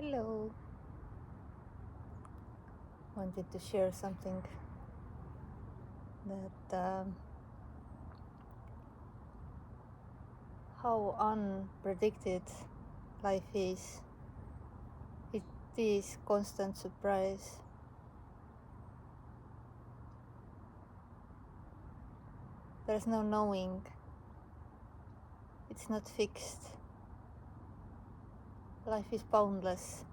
Hello. Wanted to share something that how unpredicted life is. It is constant surprise. There's no knowing. It's not fixed. Life is boundless,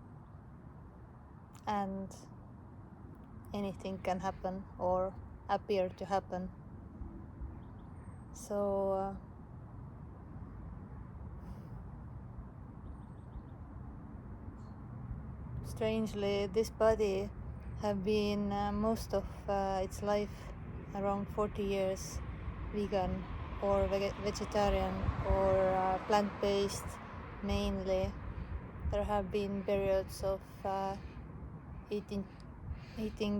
and anything can happen or appear to happen. So strangely, this body have been most of its life, around 40 years, vegan or vegetarian or plant-based mainly. There have been periods of eating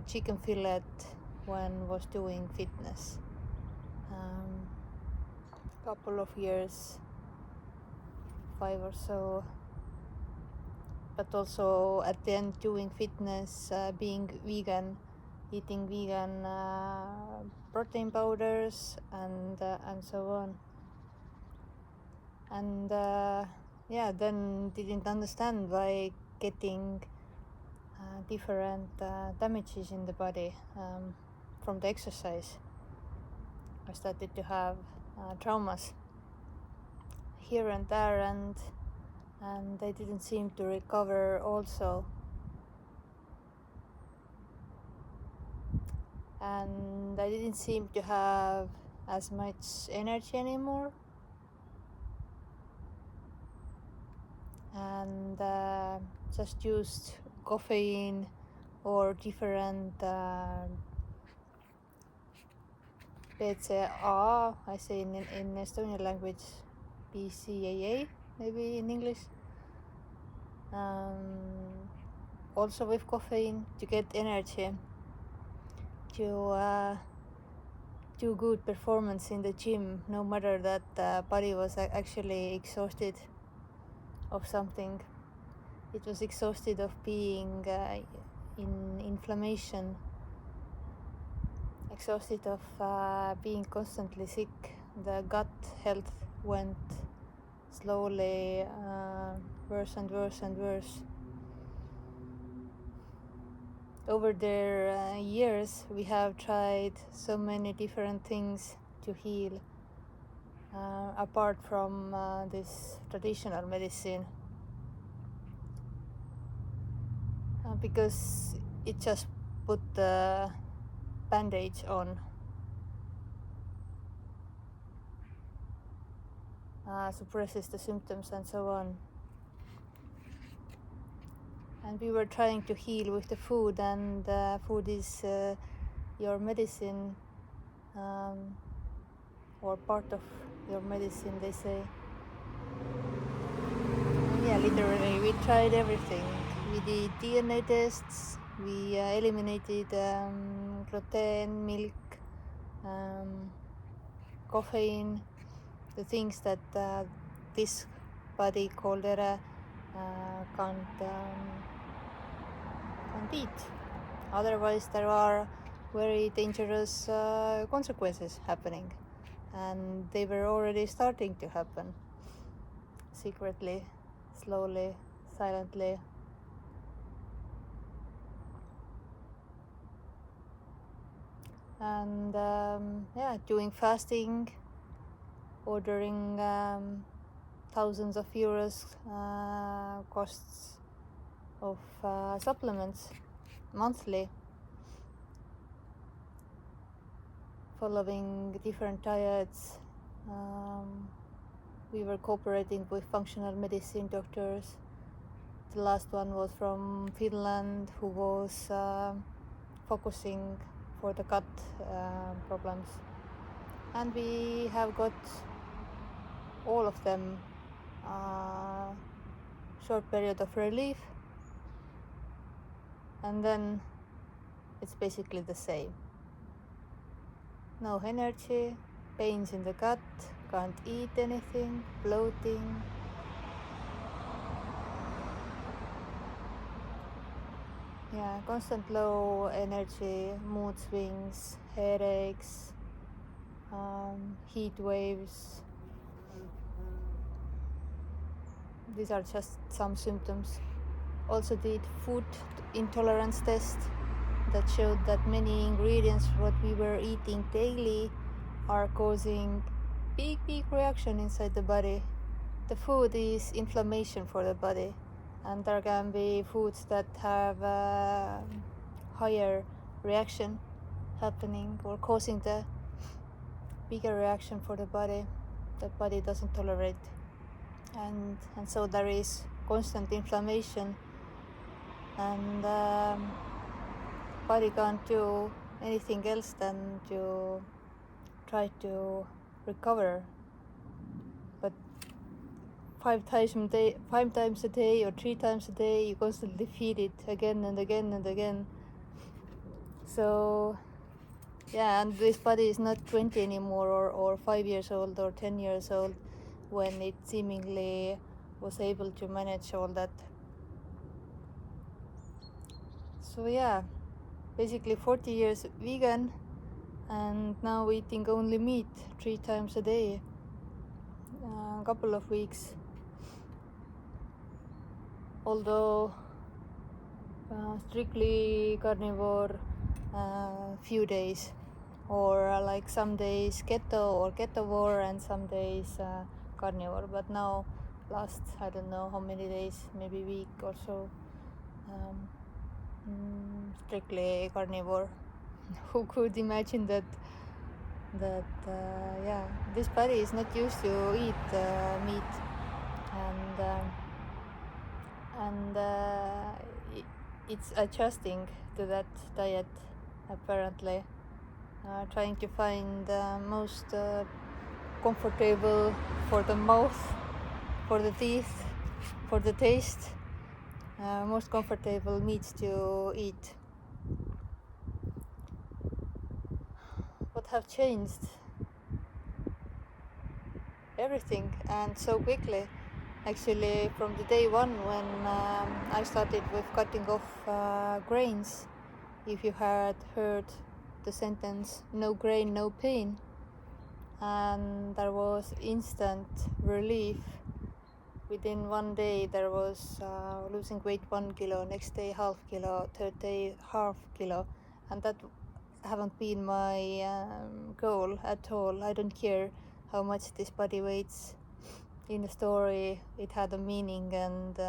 chicken fillet when was doing fitness. Couple of years, 5 or so, but also at the end doing fitness, being vegan, eating vegan protein powders and so on. And then didn't understand why getting different damages in the body from the exercise. I started to have traumas here and there, and I didn't seem to recover also. And I didn't seem to have as much energy anymore. And just used caffeine or different BCAA, I say in Estonian language, BCAA maybe in English. Also with caffeine to get energy, to do good performance in the gym, no matter that the body was actually exhausted of something. It was exhausted of being in inflammation, exhausted of being constantly sick. The gut health went slowly worse and worse and worse. Over the years, we have tried so many different things to heal, apart from this traditional medicine, because it just put the bandage on, suppresses the symptoms and so on. And we were trying to heal with the food, and food is your medicine, or part of your medicine, they say. Yeah, literally, we tried everything. We did DNA tests, we eliminated gluten, milk, caffeine, the things that this body caldera can't eat. Otherwise, there are very dangerous consequences happening, and they were already starting to happen, secretly, slowly, silently. And doing fasting, ordering thousands of euros costs of supplements monthly, following different diets. We were cooperating with functional medicine doctors. The last one was from Finland, who was focusing for the gut problems. And we have got all of them short period of relief, and then it's basically the same. No energy, pains in the gut, can't eat anything, bloating. constant low energy, mood swings, headaches, heat waves. These are just some symptoms. Also did food intolerance test that showed that many ingredients what we were eating daily are causing big reaction inside the body. The food is inflammation for the body, and there can be foods that have higher reaction happening or causing the bigger reaction for the body that body doesn't tolerate, and so there is constant inflammation, and body can't do anything else than to try to recover. But 5 times a day or 3 times a day, you constantly feed it again and again and again. So and this body is not 20 anymore, or 5 years old or 10 years old, when it seemingly was able to manage all that. So basically 40 years vegan, and now eating only meat 3 times a day, a couple of weeks. Although strictly carnivore few days, or like some days keto or ketovore and some days carnivore. But now last I don't know how many days, maybe week or so, strictly carnivore. Who could imagine that this body is not used to eat meat, and it's adjusting to that diet, apparently, trying to find the most comfortable for the mouth, for the teeth, for the taste, most comfortable meats to eat. What have changed? Everything, and so quickly. Actually, from the day one when I started with cutting off grains, if you had heard the sentence "no grain, no pain," and there was instant relief. Within one day there was losing weight 1 kilo, next day half kilo, third day half kilo, and that haven't been my goal at all. I don't care how much this body weighs. In the story it had a meaning, and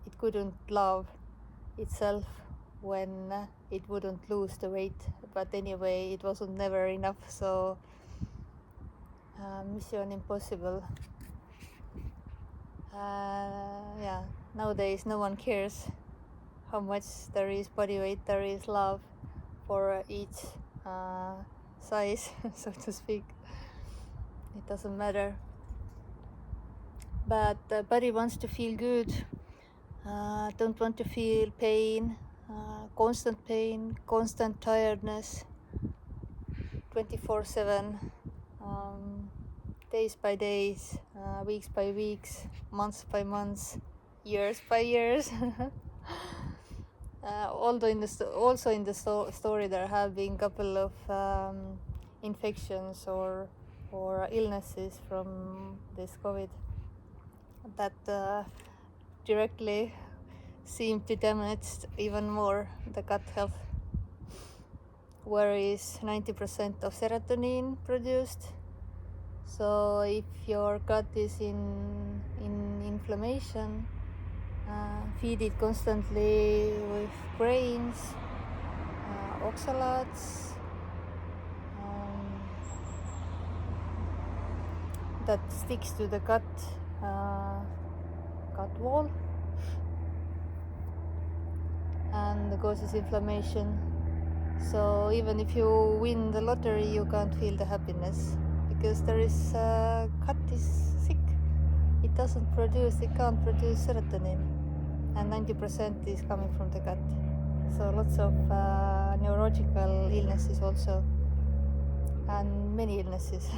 it couldn't love itself when it wouldn't lose the weight, but anyway it wasn't never enough, so mission impossible. Nowadays no one cares how much there is body weight. There is love for each size, so to speak. It doesn't matter, but the body wants to feel good, don't want to feel pain, constant tiredness, 24/7, days by days, weeks by weeks, months by months, years by years. Although also in the story there have been a couple of infections or illnesses from this COVID that directly seem to damage even more the gut health, where is 90% of serotonin produced. So if your gut is in inflammation, feed it constantly with grains, oxalates, that sticks to the gut wall and causes inflammation. So even if you win the lottery, you can't feel the happiness, because there is gut is sick. It can't produce serotonin, and 90% is coming from the gut. So lots of neurological illnesses also, and many illnesses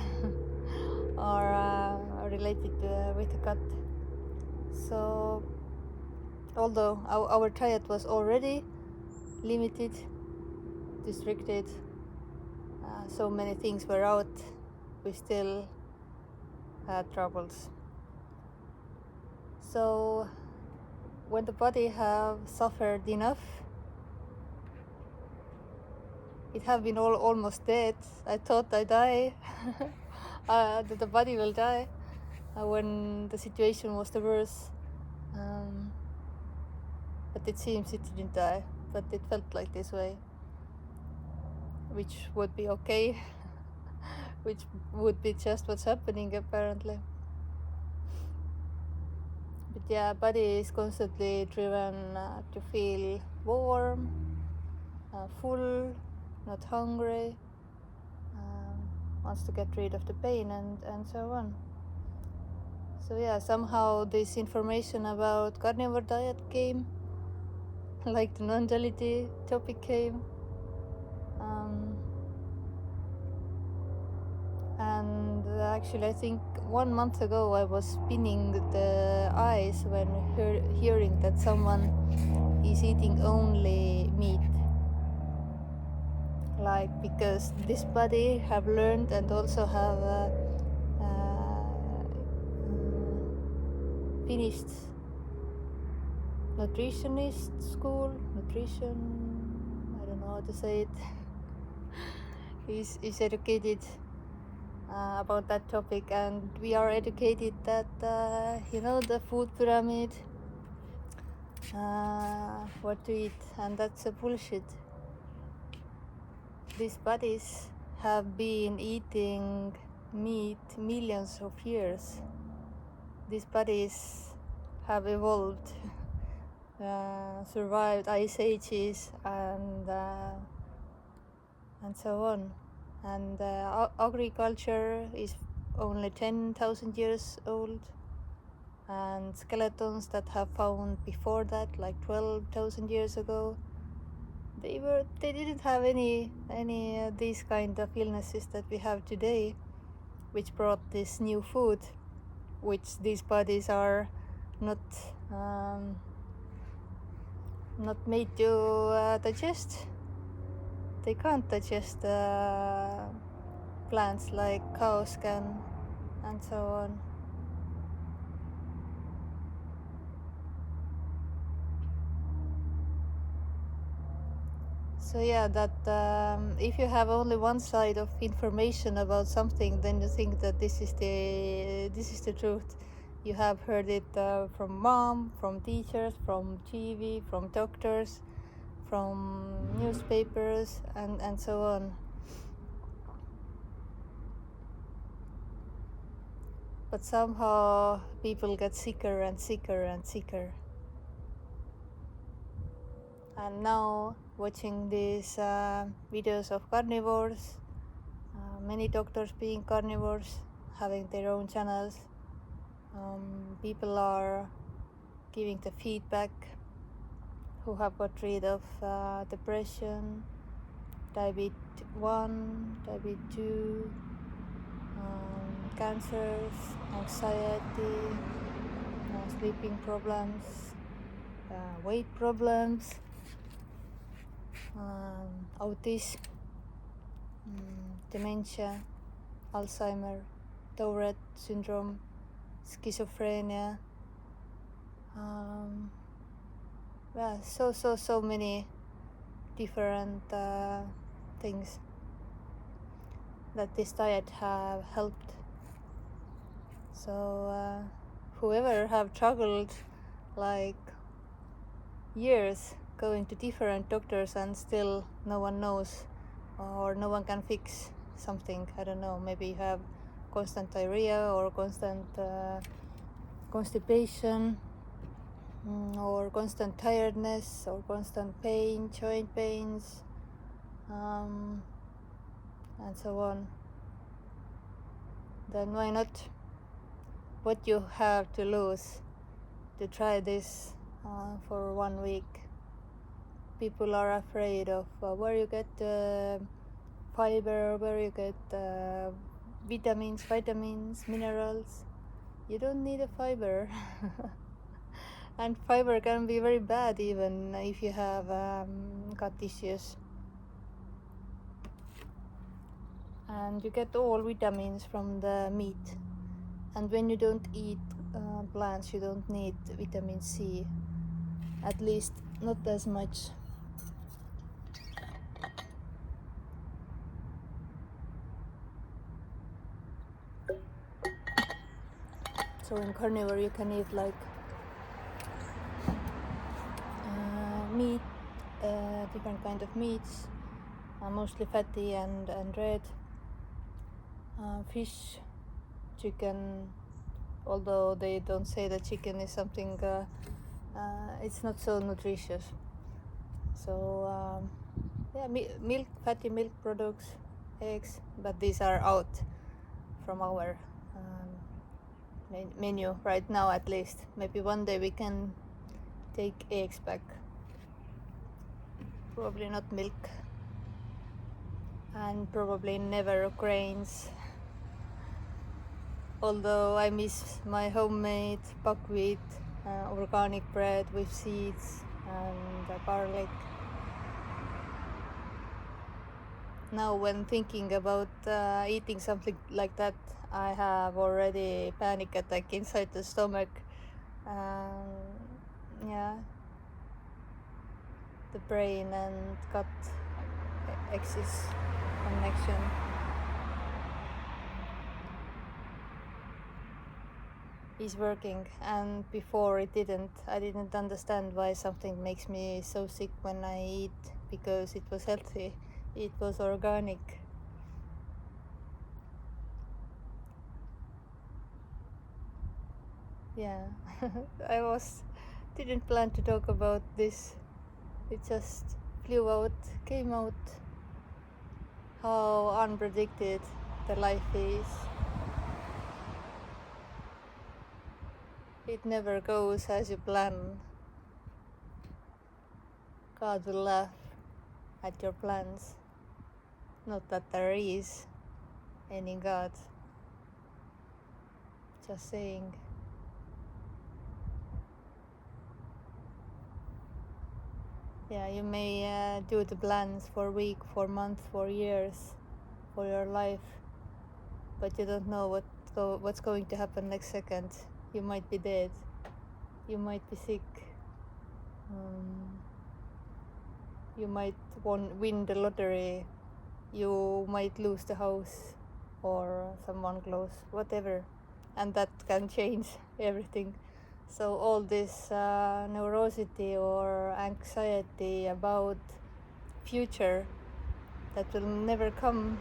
are related with the gut. So although our diet was already limited, restricted, so many things were out, we still had troubles. So when the body have suffered enough, it have been almost dead. I thought I die, that the body will die when the situation was the worst. But it seems it didn't die, but it felt like this way, which would be okay, which would be just what's happening apparently. But yeah, body is constantly driven to feel warm, full, not hungry, wants to get rid of the pain and so on. So yeah, somehow this information about carnivore diet came, like the non-duality topic came. And actually I think 1 month ago I was spinning the eyes when hearing that someone is eating only meat. Like, because this body have learned and also have finished nutritionist school, I don't know how to say it, is educated about that topic, and we are educated that the food pyramid, what to eat, and that's a bullshit. These bodies have been eating meat millions of years. These bodies have evolved, survived ice ages and so on. And agriculture is only 10,000 years old, and skeletons that have found before that, like 12,000 years ago, they didn't have any these kind of illnesses that we have today, which brought this new food, which these bodies are not made to digest. They can't digest plants like cows can, and so on. So yeah, that if you have only one side of information about something, then you think that this is the truth. You have heard it from mom, from teachers, from TV, from doctors, from newspapers, and so on. But somehow people get sicker and sicker and sicker. And now, watching these videos of carnivores, many doctors being carnivores, having their own channels, people are giving the feedback who have got rid of depression, diabetes 1, diabetes 2, cancers, anxiety, sleeping problems, weight problems, autism, dementia, Alzheimer, Tourette syndrome, schizophrenia. So many different things that this diet have helped. So whoever have struggled like years going to different doctors and still no one knows, or no one can fix something, I don't know, maybe you have constant diarrhea or constant constipation, or constant tiredness, or constant pain, joint pains, and so on, then why not? What you have to lose to try this for 1 week? People are afraid of where you get fiber, where you get vitamins, minerals. You don't need a fiber. And fiber can be very bad even if you have gut issues. And you get all vitamins from the meat. And when you don't eat plants, you don't need vitamin C. At least not as much. So in carnivore you can eat like meat, different kind of meats, mostly fatty and red, fish, chicken, although they don't say that chicken is something, it's not so nutritious. So yeah, milk, fatty milk products, eggs, but these are out from our menu right now at least. Maybe one day we can take eggs back. Probably not milk. And probably never grains. Although I miss my homemade buckwheat, organic bread with seeds and garlic. Now when thinking about eating something like that, I have already panic attack inside the stomach. Yeah, the brain and gut axis connection. Is working, and before it didn't. I didn't understand why something makes me so sick when I eat, because it was healthy, it was organic. Yeah, I didn't plan to talk about this. It just flew out, came out. How unpredicted the life is. It never goes as you plan. God will laugh at your plans. Not that there is any God. Just saying. Yeah, you may do the plans for a week, for a month, for years, for your life, but you don't know what's going to happen next second. You might be dead. You might be sick. You might win the lottery. You might lose the house or someone close, whatever, and that can change everything. So all this neurosity or anxiety about future that will never come,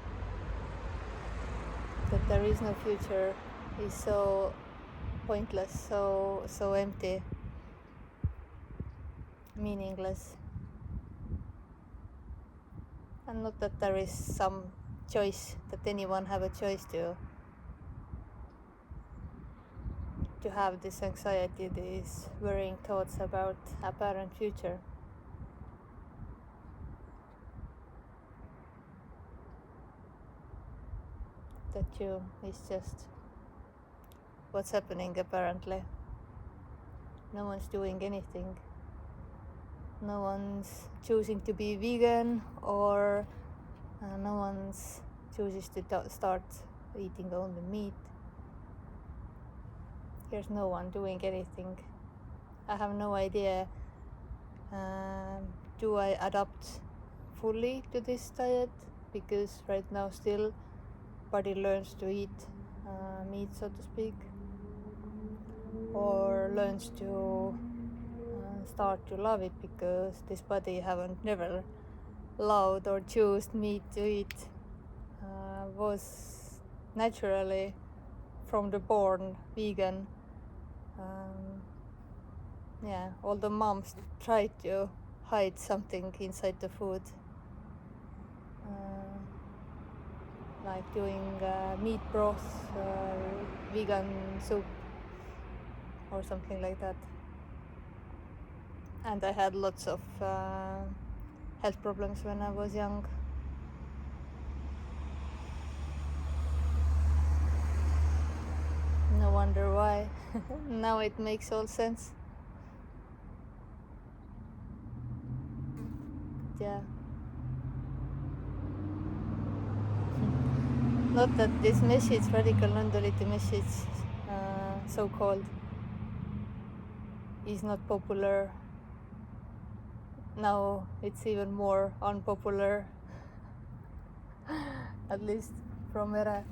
that there is no future, is so pointless, so empty, meaningless. And not that there is some choice, that anyone have a choice to have this anxiety, these worrying thoughts about apparent future. That you is just what's happening apparently. No one's doing anything. No one's choosing to be vegan, or no one's chooses to start eating only meat. There's no one doing anything. I have no idea. Do I adapt fully to this diet? Because right now still body learns to eat meat, so to speak, or learns to start to love it, because this body haven't never loved or chose meat to eat. Was naturally from the born vegan. Yeah, all the moms try to hide something inside the food, like doing meat broth, vegan soup, or something like that. And I had lots of health problems when I was young. No wonder why. Now it makes all sense. yeah. Not that this message, radical non-duality message, so-called, is not popular. Now it's even more unpopular, at least from Ere,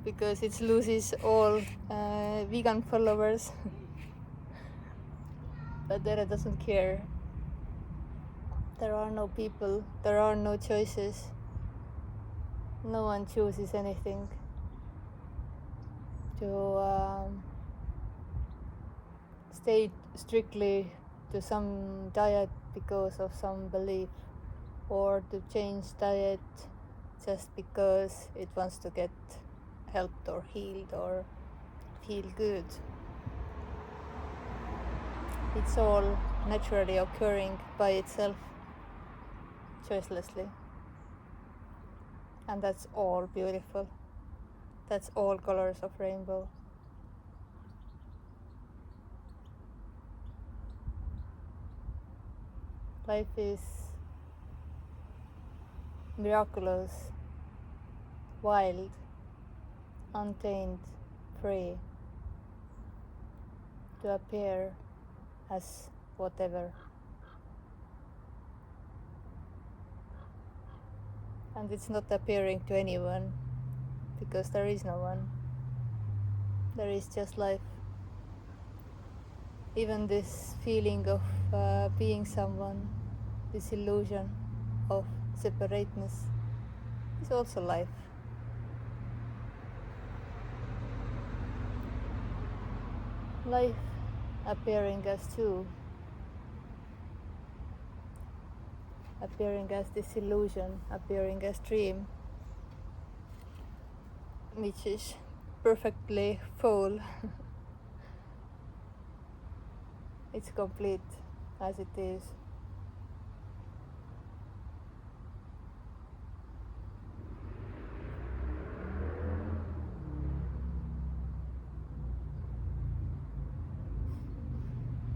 because it loses all vegan followers. But Ere doesn't care. There are no people, there are no choices. No one chooses anything to stay strictly to some diet because of some belief, or to change diet just because it wants to get helped or healed or feel good. It's all naturally occurring by itself, choicelessly. And that's all beautiful. That's all colors of rainbow. Life is miraculous, wild, untamed, free, to appear as whatever. And it's not appearing to anyone, because there is no one. There is just life. Even this feeling of being someone, this illusion of separateness, is also life. Life appearing as two, appearing as this illusion, appearing as dream, which is perfectly full. It's complete as it is.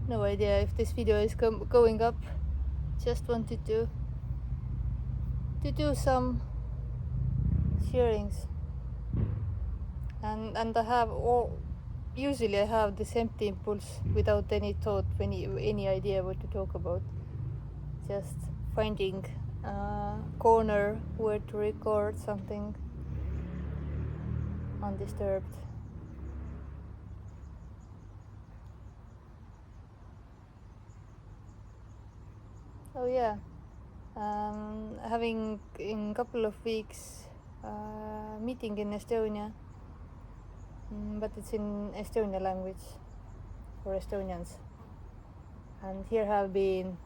No idea if this video is going up. Just wanted to do some sharings, and I have usually I have this empty impulse without any thought, any idea what to talk about. Just finding a corner where to record something undisturbed. Oh yeah, having in a couple of weeks meeting in Estonia, but it's in Estonia language for Estonians. And here have been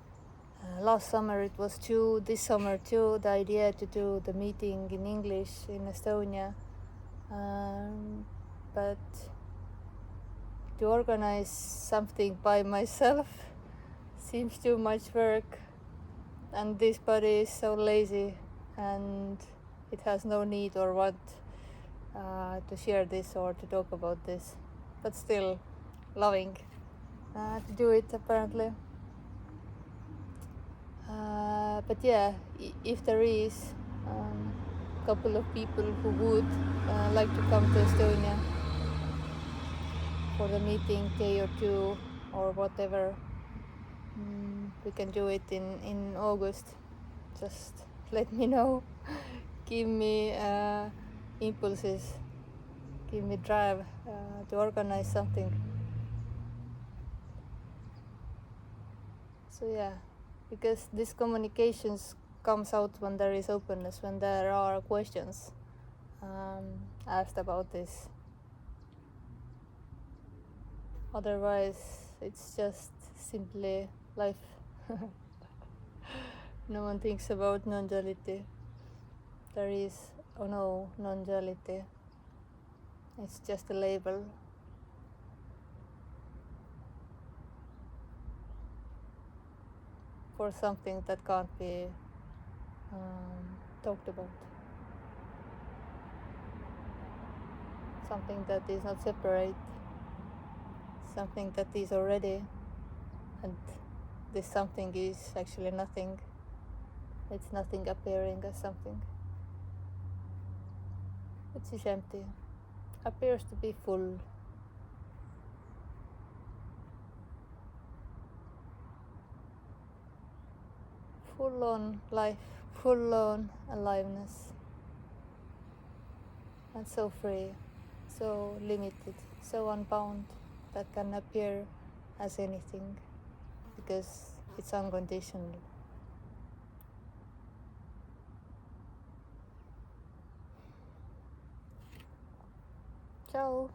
last summer it was 2, this summer 2, the idea to do the meeting in English in Estonia, but to organize something by myself seems too much work, and this body is so lazy and it has no need or want to share this or to talk about this, but still loving to do it apparently. But yeah, if there is a couple of people who would like to come to Estonia for the meeting day or 2 or whatever, we can do it in August. Just let me know. Give me impulses, give me drive to organize something. So yeah, because this communications comes out when there is openness, when there are questions asked about this. Otherwise it's just simply life. No one thinks about non-duality. There is no non-duality. It's just a label. For something that can't be talked about. Something that is not separate. Something that is already, and this something is actually nothing. It's nothing appearing as something. It is empty. Appears to be full. Full on life, full on aliveness. And so free, so limited, so unbound that can appear as anything because it's unconditional. Ciao.